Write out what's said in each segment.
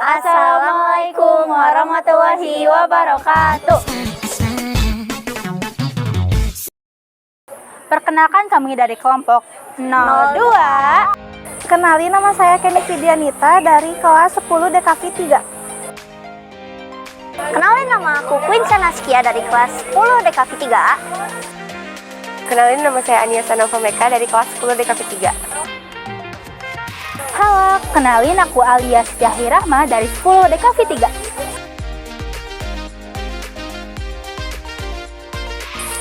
Assalamualaikum warahmatullahi wabarakatuh. Perkenalkan, kami dari kelompok 02. Kenalin, nama saya Kenny Fidianita dari kelas 10 DKV 3. Kenalin, nama aku Queen Sanaskia dari kelas 10 DKV 3. Kenalin, nama saya Ania Sanova Meka dari kelas 10 DKV 3. Halo, kenalin aku Alias Yahir Rahma dari 10 DKV 3.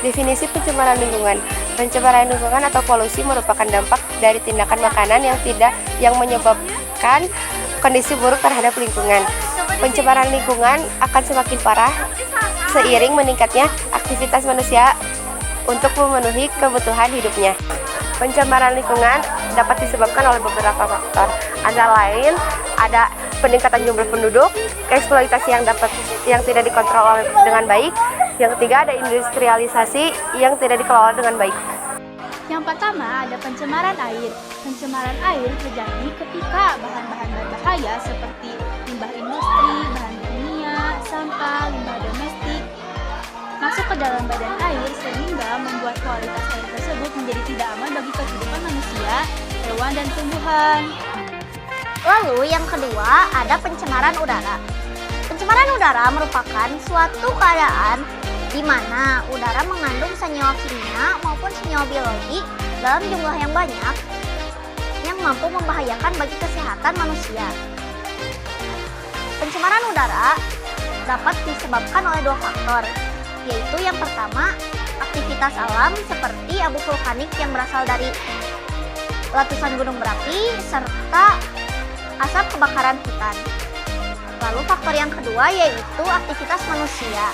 Definisi pencemaran lingkungan. Pencemaran lingkungan atau polusi merupakan dampak dari tindakan makanan yang menyebabkan kondisi buruk terhadap lingkungan. Pencemaran lingkungan akan semakin parah seiring meningkatnya aktivitas manusia untuk memenuhi kebutuhan hidupnya. Pencemaran lingkungan dapat disebabkan oleh beberapa faktor. Antara lain ada peningkatan jumlah penduduk, eksploitasi yang tidak dikontrol dengan baik. Yang ketiga ada industrialisasi yang tidak dikelola dengan baik. Yang pertama ada pencemaran air. Pencemaran air terjadi ketika bahan-bahan berbahaya seperti limbah industri, bahan kimia, sampah, limbah domestik masuk ke dalam badan air sehingga membuat kualitas air tersebut menjadi tidak aman bagi kehidupan manusia, hewan, dan tumbuhan. Lalu yang kedua ada pencemaran udara. Pencemaran udara merupakan suatu keadaan di mana udara mengandung senyawa kimia maupun senyawa biologi dalam jumlah yang banyak yang mampu membahayakan bagi kesehatan manusia. Pencemaran udara dapat disebabkan oleh dua faktor, yaitu yang pertama, aktivitas alam seperti abu vulkanik yang berasal dari letusan gunung berapi serta asap kebakaran hutan. Lalu faktor yang kedua yaitu aktivitas manusia.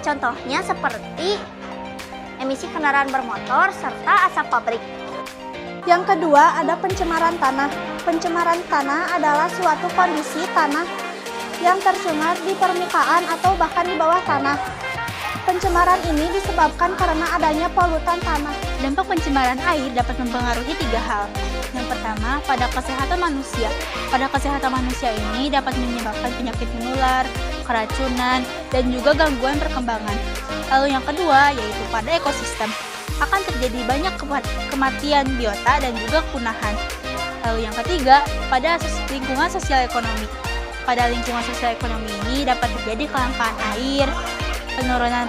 Contohnya seperti emisi kendaraan bermotor serta asap pabrik. Yang kedua ada pencemaran tanah. Pencemaran tanah adalah suatu kondisi tanah yang tercemar di permukaan atau bahkan di bawah tanah. Pencemaran ini disebabkan karena adanya polutan tanah. Dampak pencemaran air dapat mempengaruhi 3 hal. Yang pertama, pada kesehatan manusia. Pada kesehatan manusia ini dapat menyebabkan penyakit menular, keracunan, dan juga gangguan perkembangan. Lalu yang kedua, yaitu pada ekosistem. Akan terjadi banyak kematian biota dan juga kepunahan. Lalu yang ketiga, pada lingkungan sosial ekonomi. Pada lingkungan sosial ekonomi ini dapat terjadi kelangkaan air, penurunan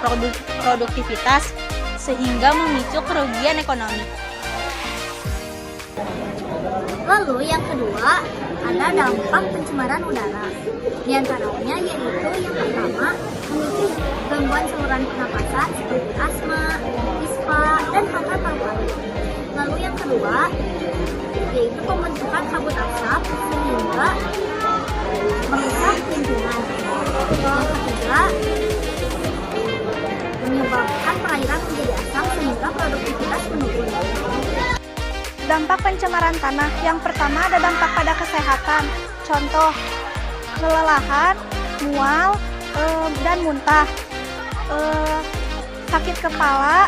produktivitas, sehingga memicu kerugian ekonomi. Lalu yang kedua ada dampak pencemaran udara. Di antaranya yaitu yang pertama memicu gangguan saluran pernapasan seperti asma, ispa, dan kanker paru-paru. Lalu yang kedua yaitu pembentukan kabut asap sehingga merusak lingkungan. Yang ketiga menyebabkan perairan menjadi asam sehingga produktivitas menurun. Dampak pencemaran tanah. Yang pertama ada dampak pada kesehatan. Contoh, kelelahan, mual, dan muntah, sakit kepala,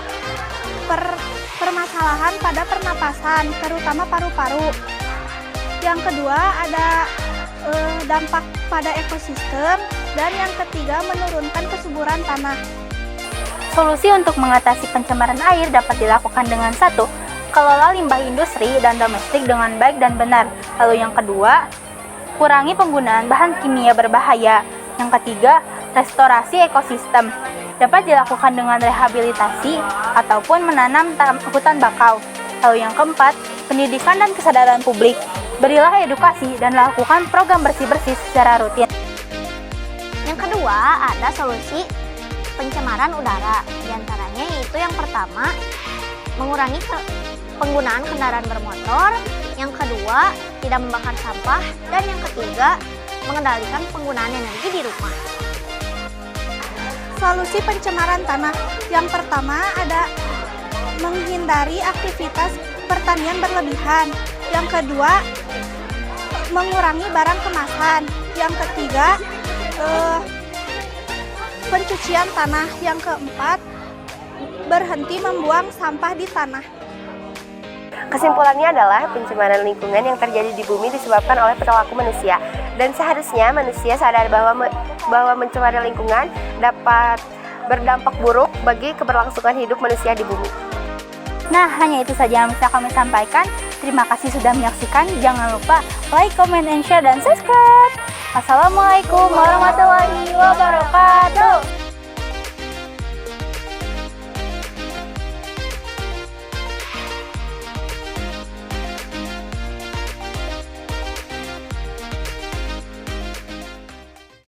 permasalahan pada pernapasan, terutama paru-paru. Yang kedua ada dampak pada ekosistem, dan yang ketiga menurunkan kesuburan tanah. Solusi untuk mengatasi pencemaran air dapat dilakukan dengan satu, kelola limbah industri dan domestik dengan baik dan benar. Lalu yang kedua, kurangi penggunaan bahan kimia berbahaya. Yang ketiga, restorasi ekosistem. Dapat dilakukan dengan rehabilitasi ataupun menanam hutan bakau. Lalu yang keempat, pendidikan dan kesadaran publik. Berilah edukasi dan lakukan program bersih-bersih secara rutin. Yang kedua ada solusi pencemaran udara. Di antaranya yaitu yang pertama, mengurangi penggunaan kendaraan bermotor. Yang kedua, tidak membakar sampah. Dan yang ketiga, mengendalikan penggunaan energi di rumah. Solusi pencemaran tanah. Yang pertama ada menghindari aktivitas pertanian berlebihan. Yang kedua, mengurangi barang kemasan. Yang ketiga, pencucian tanah. Yang keempat, berhenti membuang sampah di tanah. Kesimpulannya adalah pencemaran lingkungan yang terjadi di bumi disebabkan oleh perilaku manusia, dan seharusnya manusia sadar bahwa mencemari lingkungan dapat berdampak buruk bagi keberlangsungan hidup manusia di bumi. Nah, hanya itu saja yang bisa kami sampaikan. Terima kasih sudah menyaksikan. Jangan lupa like, comment, and share, dan subscribe. Assalamualaikum warahmatullahi wabarakatuh.